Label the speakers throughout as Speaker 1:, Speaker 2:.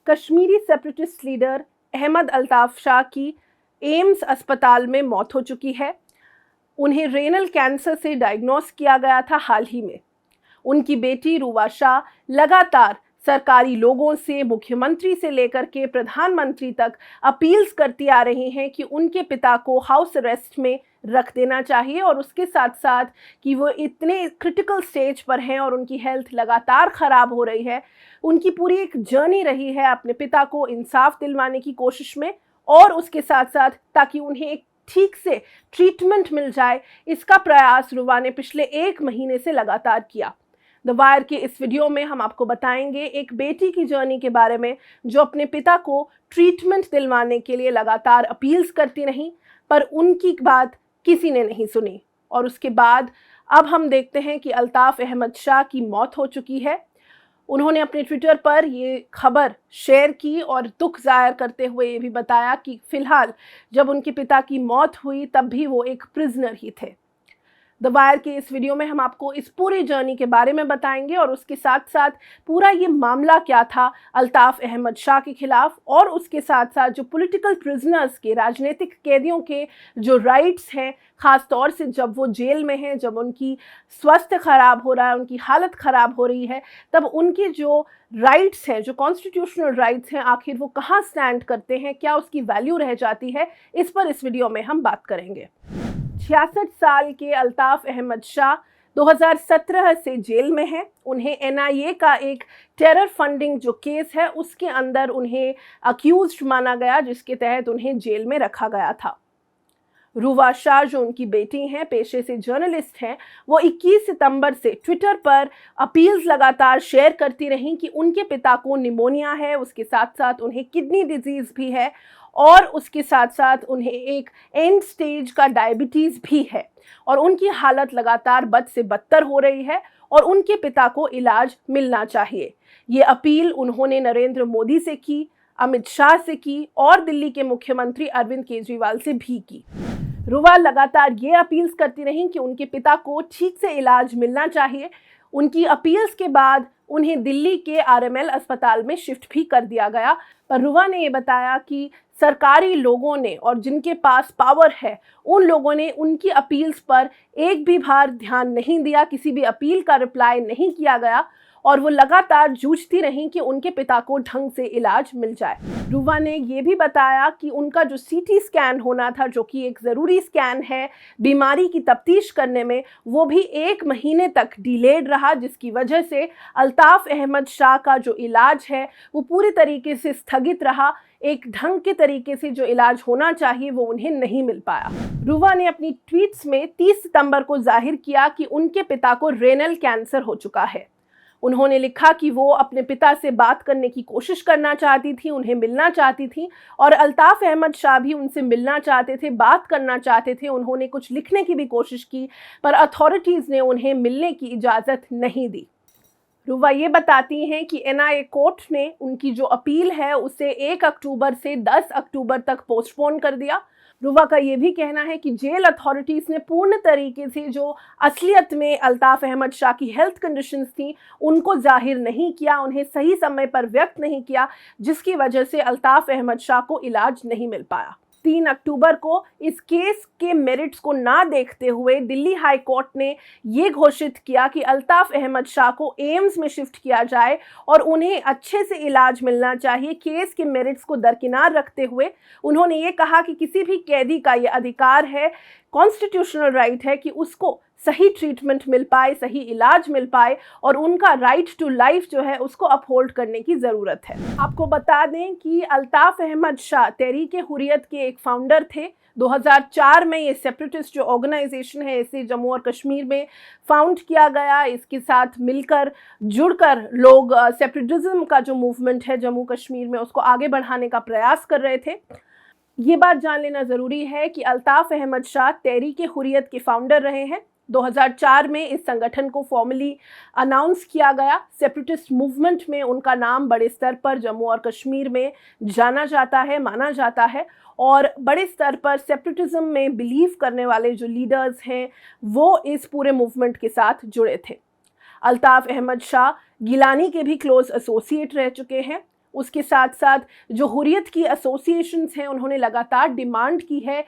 Speaker 1: Kashmiri separatist leader Ahmad Altaf Shah की AIIMS अस्पताल में मौत हो चुकी है। उन्हें रेनल कैंसर से डायग्नोस किया गया था हाल ही में। उनकी बेटी रुवा शाह लगातार सरकारी लोगों से, मुख्यमंत्री से लेकर के प्रधानमंत्री तक अपील्स करती आ रही हैं कि उनके पिता को हाउस अरेस्ट में रख देना चाहिए और उसके साथ साथ कि वो इतने क्रिटिकल स्टेज पर हैं और उनकी हेल्थ लगातार ख़राब हो रही है। उनकी पूरी एक जर्नी रही है अपने पिता को इंसाफ दिलवाने की कोशिश में और उसके साथ साथ ताकि उन्हें एक ठीक से ट्रीटमेंट मिल जाए, इसका प्रयास रुवा ने पिछले 1 महीने से लगातार किया। द वायर के इस वीडियो में हम आपको बताएंगे एक बेटी की जर्नी के बारे में जो अपने पिता को ट्रीटमेंट दिलवाने के लिए लगातार अपील्स करती रहीं, पर उनकी बात किसी ने नहीं सुनी। और उसके बाद अब हम देखते हैं कि अल्ताफ अहमद शाह की मौत हो चुकी है। उन्होंने अपने ट्विटर पर ये खबर शेयर की और दुख जाहिर करते हुए ये भी बताया कि फ़िलहाल जब उनके पिता की मौत हुई तब भी वो एक प्रिजनर ही थे। द वायर के इस वीडियो में हम आपको इस पूरी जर्नी के बारे में बताएंगे और उसके साथ साथ पूरा ये मामला क्या था अल्ताफ अहमद शाह के खिलाफ और उसके साथ साथ जो पॉलिटिकल प्रिजनर्स के, राजनीतिक कैदियों के जो राइट्स हैं, ख़ास तौर से जब वो जेल में हैं, जब उनकी स्वास्थ्य ख़राब हो रहा है, उनकी हालत ख़राब हो रही है, तब उनके जो राइट्स हैं, जो कॉन्स्टिट्यूशनल राइट्स हैं, आखिर वो कहाँ स्टैंड करते हैं, क्या उसकी वैल्यू रह जाती है, इस पर इस वीडियो में हम बात करेंगे। 66 साल के अल्ताफ अहमद शाह 2017 से जेल में हैं। उन्हें NIA का एक टेरर फंडिंग जो केस है उसके अंदर उन्हें अक्यूज्ड माना गया, जिसके तहत उन्हें जेल में रखा गया था। रुवा शाह जो उनकी बेटी हैं, पेशे से जर्नलिस्ट हैं, वो 21 सितंबर से ट्विटर पर अपील्स लगातार शेयर करती रहीं कि उनके पिता को निमोनिया है, उसके साथ साथ उन्हें किडनी डिजीज़ भी है और उसके साथ साथ उन्हें एक एंड स्टेज का डायबिटीज़ भी है और उनकी हालत लगातार बद से बदतर हो रही है और उनके पिता को इलाज मिलना चाहिए। ये अपील उन्होंने नरेंद्र मोदी से की, अमित शाह से की और दिल्ली के मुख्यमंत्री अरविंद केजरीवाल से भी की। रुवा लगातार ये अपील्स करती रहीं कि उनके पिता को ठीक से इलाज मिलना चाहिए। उनकी अपील्स के बाद उन्हें दिल्ली के RML अस्पताल में शिफ्ट भी कर दिया गया, पर रुवा ने ये बताया कि सरकारी लोगों ने और जिनके पास पावर है उन लोगों ने उनकी अपील्स पर एक भी बार ध्यान नहीं दिया, किसी भी अपील का रिप्लाई नहीं किया गया और वो लगातार जूझती रहीं कि उनके पिता को ढंग से इलाज मिल जाए। रुवा ने ये भी बताया कि उनका जो CT स्कैन होना था, जो कि एक ज़रूरी स्कैन है बीमारी की तफ्तीश करने में, वो भी 1 महीने तक डिलेड रहा, जिसकी वजह से अल्ताफ अहमद शाह का जो इलाज है वो पूरी तरीके से स्थगित रहा। एक ढंग के तरीके से जो इलाज होना चाहिए वो उन्हें नहीं मिल पाया। रुवा ने अपनी ट्वीट्स में 30 सितंबर को जाहिर किया कि उनके पिता को रेनल कैंसर हो चुका है। उन्होंने लिखा कि वो अपने पिता से बात करने की कोशिश करना चाहती थी, उन्हें मिलना चाहती थी और अल्ताफ अहमद शाह भी उनसे मिलना चाहते थे, बात करना चाहते थे। उन्होंने कुछ लिखने की भी कोशिश की पर अथॉरिटीज़ ने उन्हें मिलने की इजाज़त नहीं दी। रुवा ये बताती हैं कि NIA कोर्ट ने उनकी जो अपील है उसे 1 अक्टूबर से 10 अक्टूबर तक पोस्टपोन कर दिया। रुवा का ये भी कहना है कि जेल अथॉरिटीज़ ने पूर्ण तरीके से जो असलियत में अल्ताफ अहमद शाह की हेल्थ कंडीशंस थी उनको जाहिर नहीं किया, उन्हें सही समय पर व्यक्त नहीं किया, जिसकी वजह से अल्ताफ अहमद शाह को इलाज नहीं मिल पाया। 3 अक्टूबर को इस केस के मेरिट्स को ना देखते हुए दिल्ली हाई कोर्ट ने ये घोषित किया कि अल्ताफ अहमद शाह को एम्स में शिफ्ट किया जाए और उन्हें अच्छे से इलाज मिलना चाहिए। केस के मेरिट्स को दरकिनार रखते हुए उन्होंने ये कहा कि किसी भी कैदी का ये अधिकार है, कॉन्स्टिट्यूशनल राइट है कि उसको सही ट्रीटमेंट मिल पाए, सही इलाज मिल पाए और उनका राइट टू लाइफ जो है उसको अपहोल्ड करने की ज़रूरत है। आपको बता दें कि अल्ताफ अहमद शाह तहरीक-ए-हुर्रियत के एक फाउंडर थे। 2004 में ये सेपरेटिस्ट जो ऑर्गेनाइजेशन है इसे जम्मू और कश्मीर में फाउंड किया गया। इसके साथ मिलकर जुड़कर लोग सेपरेटिज्म का जो मूवमेंट है जम्मू कश्मीर में उसको आगे बढ़ाने का प्रयास कर रहे थे। ये बात जान लेना ज़रूरी है कि अल्ताफ अहमद शाह तहरीक-ए-हुर्रियत के फाउंडर रहे हैं। 2004 में इस संगठन को फॉर्मली अनाउंस किया गया। सेपरेटिस्ट मूवमेंट में उनका नाम बड़े स्तर पर जम्मू और कश्मीर में जाना जाता है, माना जाता है और बड़े स्तर पर सेपरेटिज्म में बिलीव करने वाले जो लीडर्स हैं वो इस पूरे मूवमेंट के साथ जुड़े थे। अल्ताफ अहमद शाह गिलानी के भी क्लोज एसोसिएट रह चुके हैं। उसके साथ साथ जो हुर्रियत की एसोसिएशंस हैं उन्होंने लगातार डिमांड की है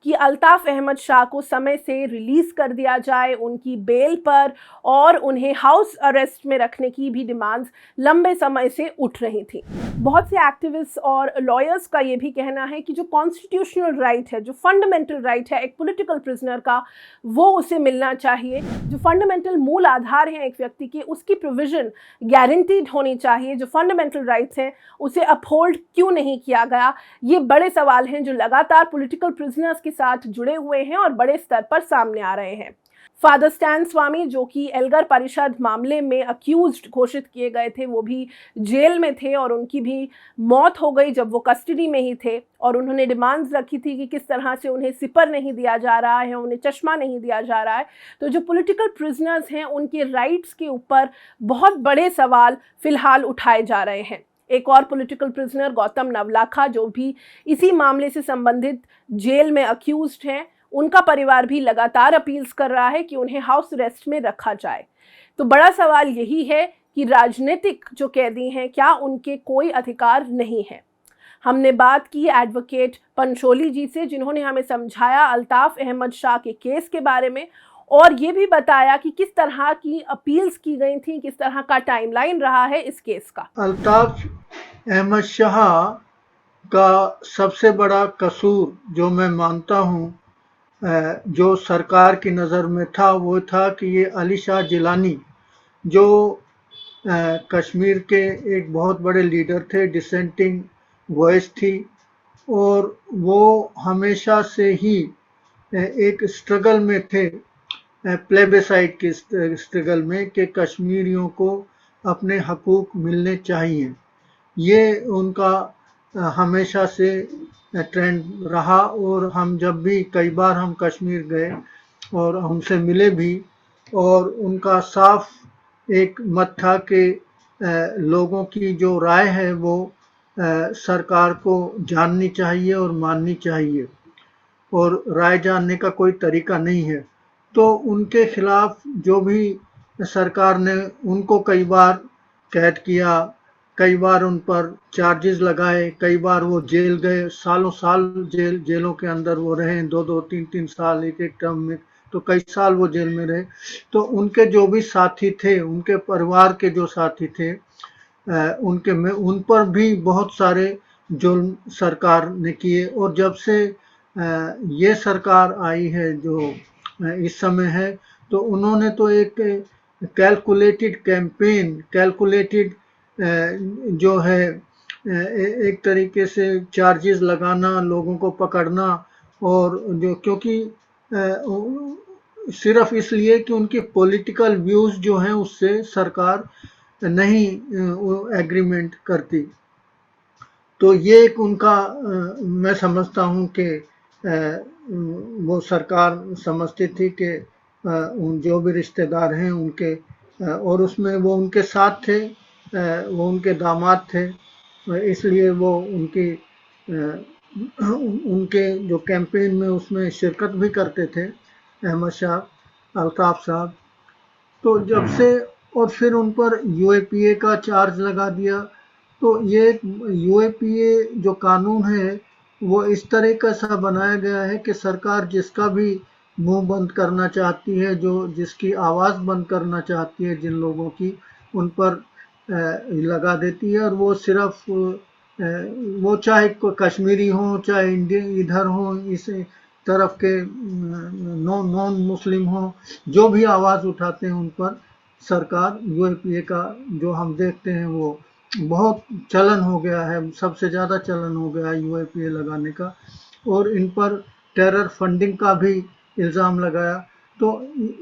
Speaker 1: कि अल्ताफ़ अहमद शाह को समय से रिलीज़ कर दिया जाए उनकी बेल पर, और उन्हें हाउस अरेस्ट में रखने की भी डिमांड्स लंबे समय से उठ रही थी। बहुत से एक्टिविस्ट और लॉयर्स का ये भी कहना है कि जो कॉन्स्टिट्यूशनल राइट है, जो फंडामेंटल राइट है एक पॉलिटिकल प्रिजनर का, वो उसे मिलना चाहिए। जो फंडामेंटल मूल आधार हैं एक व्यक्ति के, उसकी प्रोविज़न गारंटीड होनी चाहिए। जो फंडामेंटल राइट्स हैं उसे अपहोल्ड क्यों नहीं किया गया, ये बड़े सवाल हैं जो लगातार पॉलिटिकल प्रिजनर्स के साथ जुड़े हुए हैं और बड़े स्तर पर सामने आ रहे हैं। फादर स्टैन स्वामी, जो कि एल्गार परिषद मामले में अक्यूज्ड घोषित किए गए थे, वो भी जेल में थे और उनकी भी मौत हो गई जब वो कस्टडी में ही थे। और उन्होंने डिमांड्स रखी थी कि किस तरह से उन्हें सिपर नहीं दिया जा रहा है, उन्हें चश्मा नहीं दिया जा रहा है। तो जो पॉलिटिकल प्रिजनर्स हैं उनके राइट्स के ऊपर बहुत बड़े सवाल फिलहाल उठाए जा रहे हैं। एक और पॉलिटिकल प्रिजनर गौतम नवलाखा, जो भी इसी मामले से संबंधित जेल में अक्यूज्ड हैं, उनका परिवार भी लगातार अपील्स कर रहा है कि उन्हें हाउस अरेस्ट में रखा जाए। तो बड़ा सवाल यही है कि राजनीतिक जो कैदी हैं, क्या उनके कोई अधिकार नहीं है। हमने बात की एडवोकेट पंचोली जी से, जिन्होंने हमें समझाया अल्ताफ़ अहमद शाह के केस के बारे में, और ये भी बताया कि किस तरह की अपील्स की गई थी, किस तरह का टाइमलाइन रहा है इस केस का।
Speaker 2: अल्ताफ़ अहमद शाह का सबसे बड़ा कसूर जो मैं मानता हूँ, जो सरकार की नज़र में था, वो था कि ये अली शाह जिलानी, जो कश्मीर के एक बहुत बड़े लीडर थे, डिसेंटिंग वॉइस थी, और वो हमेशा से ही एक स्ट्रगल में थे, प्लेबेसाइट के स्ट्रगल में, कि कश्मीरियों को अपने हकूक़ मिलने चाहिए। ये उनका हमेशा से ट्रेंड रहा। और हम जब भी कई बार हम कश्मीर गए और हमसे मिले भी, और उनका साफ एक मत था कि लोगों की जो राय है वो सरकार को जाननी चाहिए और माननी चाहिए, और राय जानने का कोई तरीका नहीं है। तो उनके खिलाफ जो भी सरकार ने उनको कई बार कैद किया, कई बार उन पर चार्जेस लगाए, कई बार वो जेल गए, सालों साल जेलों के अंदर वो रहे, 2-2, 3-3 साल एक टर्म में, तो कई साल वो जेल में रहे। तो उनके जो भी साथी थे, उनके परिवार के जो साथी थे, उनके में उन पर भी बहुत सारे जुल्म सरकार ने किए। और जब से ये सरकार आई है जो इस समय है, तो उन्होंने तो एक कैलकुलेटेड कैंपेन, कैलकुलेटेड जो है एक तरीके से चार्जेस लगाना, लोगों को पकड़ना, और जो क्योंकि सिर्फ इसलिए कि उनकी पॉलिटिकल व्यूज जो हैं उससे सरकार नहीं एग्रीमेंट करती। तो ये एक उनका मैं समझता हूँ कि वो सरकार समझती थी कि जो भी रिश्तेदार हैं उनके, और उसमें वो उनके साथ थे, वो उनके दामाद थे, इसलिए वो उनके जो कैंपेन में उसमें शिरकत भी करते थे, अहमद शाह, अल्ताफ़ साहब। तो जब से, और फिर उन पर यूएपीए का चार्ज लगा दिया। तो ये यूएपीए जो कानून है वो इस तरह का सा बनाया गया है कि सरकार जिसका भी मुंह बंद करना चाहती है, जो जिसकी आवाज़ बंद करना चाहती है, जिन लोगों की, उन पर लगा देती है। और वो सिर्फ वो चाहे कश्मीरी हो, चाहे इंडियन इधर हो, इस तरफ के नॉन मुस्लिम हो, जो भी आवाज़ उठाते हैं उन पर सरकार, यूएपीए का जो हम देखते हैं वो बहुत चलन हो गया है, सबसे ज़्यादा चलन हो गया है यूएपीए लगाने का। और इन पर टेरर फंडिंग का भी इल्ज़ाम लगाया। तो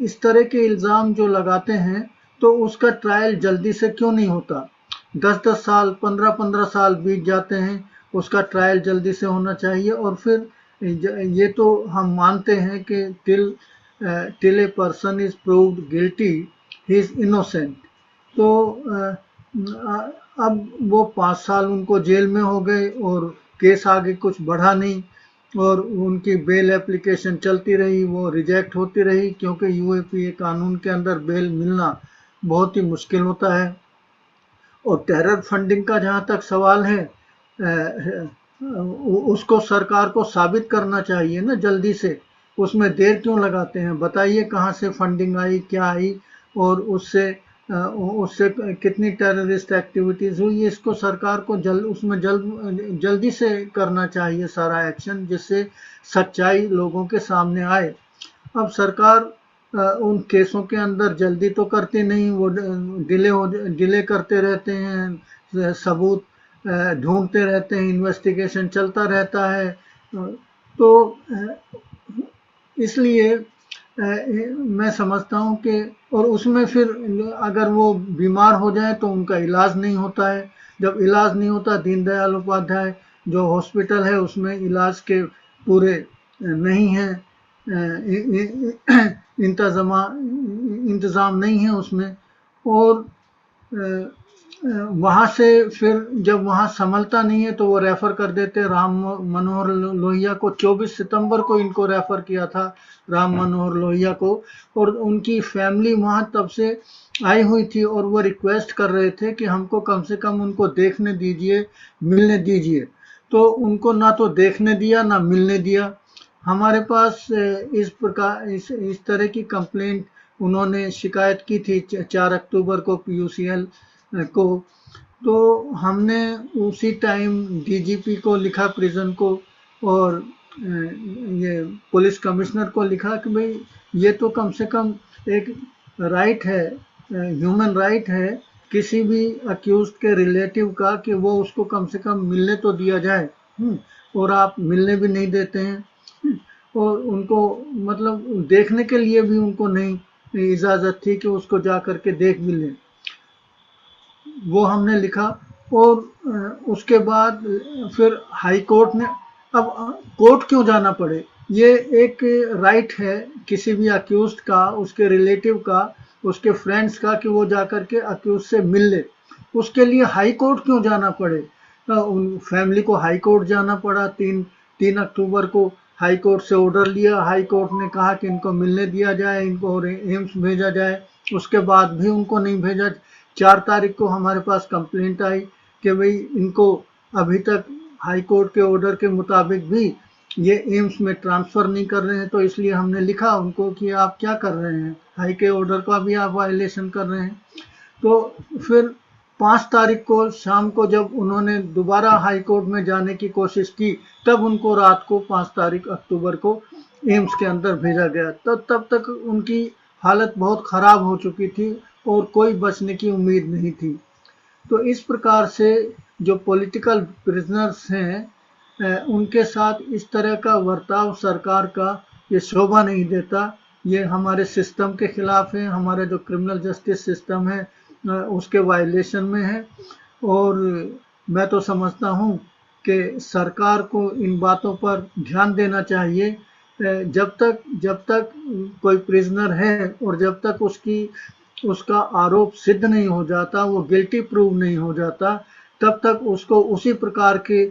Speaker 2: इस तरह के इल्ज़ाम जो लगाते हैं, तो उसका ट्रायल जल्दी से क्यों नहीं होता? 10-10 साल, 15-15 साल बीत जाते हैं, उसका ट्रायल जल्दी से होना चाहिए। और फिर ये तो हम मानते हैं कि till a person is proved guilty he is innocent. तो अब वो 5 साल उनको जेल में हो गए और केस आगे कुछ बढ़ा नहीं, और उनकी बेल एप्लीकेशन चलती रही, वो रिजेक्ट होती रही, क्योंकि यूएपीए कानून के अंदर बेल मिलना बहुत ही मुश्किल होता है। और टेरर फंडिंग का जहाँ तक सवाल है, उसको सरकार को साबित करना चाहिए ना जल्दी से। उसमें देर क्यों लगाते हैं? बताइए कहाँ से फंडिंग आई, क्या आई, और उससे उससे कितनी टेररिस्ट एक्टिविटीज हुई। इसको सरकार को जल्दी से करना चाहिए सारा एक्शन, जिससे सच्चाई लोगों के सामने आए। अब सरकार उन केसों के अंदर जल्दी तो करती नहीं, वो डिले करते रहते हैं, सबूत ढूंढते रहते हैं, इन्वेस्टिगेशन चलता रहता है। तो इसलिए मैं समझता हूँ कि, और उसमें फिर अगर वो बीमार हो जाए तो उनका इलाज नहीं होता है। जब इलाज नहीं होता, दीनदयाल उपाध्याय जो हॉस्पिटल है उसमें इलाज के पूरे नहीं है, इंतज़ाम नहीं है उसमें। और वहाँ से फिर जब वहाँ संभलता नहीं है तो वो रेफ़र कर देते राम मनोहर लोहिया को। 24 सितंबर को इनको रेफ़र किया था, राम मनोहर लोहिया को, और उनकी फैमिली वहाँ तब से आई हुई थी और वो रिक्वेस्ट कर रहे थे कि हमको कम से कम उनको देखने दीजिए, मिलने दीजिए। तो उनको ना तो देखने दिया ना मिलने दिया। हमारे पास इस प्रकार इस तरह की कंप्लेंट उन्होंने शिकायत की थी 4 अक्टूबर को PUCL को। तो हमने उसी टाइम DGP को लिखा, प्रिजन को, और ये पुलिस कमिश्नर को लिखा कि भाई ये तो कम से कम एक राइट है, ह्यूमन राइट है किसी भी अक्यूज के रिलेटिव का, कि वो उसको कम से कम मिलने तो दिया जाए। और आप मिलने भी नहीं देते हैं, और उनको मतलब देखने के लिए भी उनको नहीं इजाज़त थी कि उसको जा करके देख भी लें। वो हमने लिखा। और उसके बाद फिर हाई कोर्ट ने, अब कोर्ट क्यों जाना पड़े? ये एक राइट है किसी भी अक्यूज्ड का, उसके रिलेटिव का, उसके फ्रेंड्स का, कि वो जा करके अक्यूज से मिल ले। उसके लिए हाई कोर्ट क्यों जाना पड़े? उन फैमिली को हाई कोर्ट जाना पड़ा। 3 अक्टूबर को हाई कोर्ट से ऑर्डर लिया, हाई कोर्ट ने कहा कि इनको मिलने दिया जाए, इनको एम्स भेजा जाए। उसके बाद भी उनको नहीं भेजा। 4 तारीख को हमारे पास कंप्लेंट आई कि भाई इनको अभी तक हाई कोर्ट के ऑर्डर के मुताबिक भी ये एम्स में ट्रांसफ़र नहीं कर रहे हैं। तो इसलिए हमने लिखा उनको कि आप क्या कर रहे हैं, हाई के ऑर्डर का भी आप वायलेशन कर रहे हैं। तो फिर 5 तारीख को शाम को जब उन्होंने दोबारा हाई कोर्ट में जाने की कोशिश की, तब उनको रात को 5 अक्टूबर को एम्स के अंदर भेजा गया। तब तक उनकी हालत बहुत ख़राब हो चुकी थी और कोई बचने की उम्मीद नहीं थी। तो इस प्रकार से जो पॉलिटिकल प्रिजनर्स हैं, उनके साथ इस तरह का बर्ताव सरकार का ये शोभा नहीं देता। ये हमारे सिस्टम के खिलाफ है, हमारा जो क्रिमिनल जस्टिस सिस्टम है उसके वायलेशन में है। और मैं तो समझता हूँ कि सरकार को इन बातों पर ध्यान देना चाहिए। जब तक कोई प्रिजनर है और जब तक उसका आरोप सिद्ध नहीं हो जाता, वो गिल्टी प्रूव नहीं हो जाता, तब तक उसको उसी प्रकार के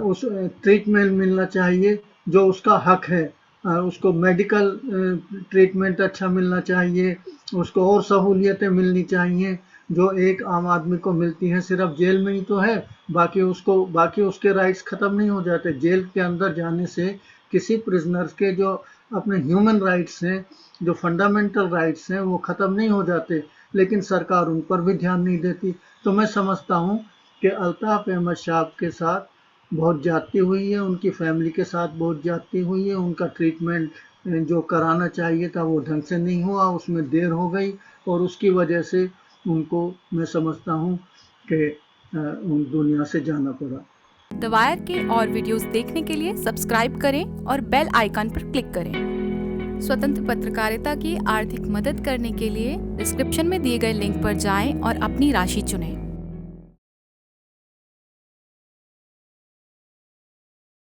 Speaker 2: उस ट्रीटमेंट मिलना चाहिए जो उसका हक है। उसको मेडिकल ट्रीटमेंट अच्छा मिलना चाहिए, उसको और सहूलियतें मिलनी चाहिए जो एक आम आदमी को मिलती हैं। सिर्फ जेल में ही तो है, बाकी उसके राइट्स ख़त्म नहीं हो जाते। जेल के अंदर जाने से किसी प्रिजनर्स के जो अपने ह्यूमन राइट्स हैं, जो फंडामेंटल राइट्स हैं, वो ख़त्म नहीं हो जाते, लेकिन सरकार उन पर भी ध्यान नहीं देती। तो मैं समझता हूँ कि अल्ताफ़ अहमद शाह के साथ बहुत ज़्यादती हुई है, उनकी फैमिली के साथ बहुत ज़्यादती हुई है। उनका ट्रीटमेंट जो कराना चाहिए था वो ढंग से नहीं हुआ, उसमें देर हो गई, और उसकी वजह से उनको मैं समझता हूँ कि उन दुनिया से जाना पड़ा।
Speaker 3: द वायर के और वीडियोस देखने के लिए सब्सक्राइब करें और बेल आइकन पर क्लिक करें। स्वतंत्र पत्रकारिता की आर्थिक मदद करने के लिए डिस्क्रिप्शन में दिए गए लिंक पर जाएं और अपनी राशि चुनें।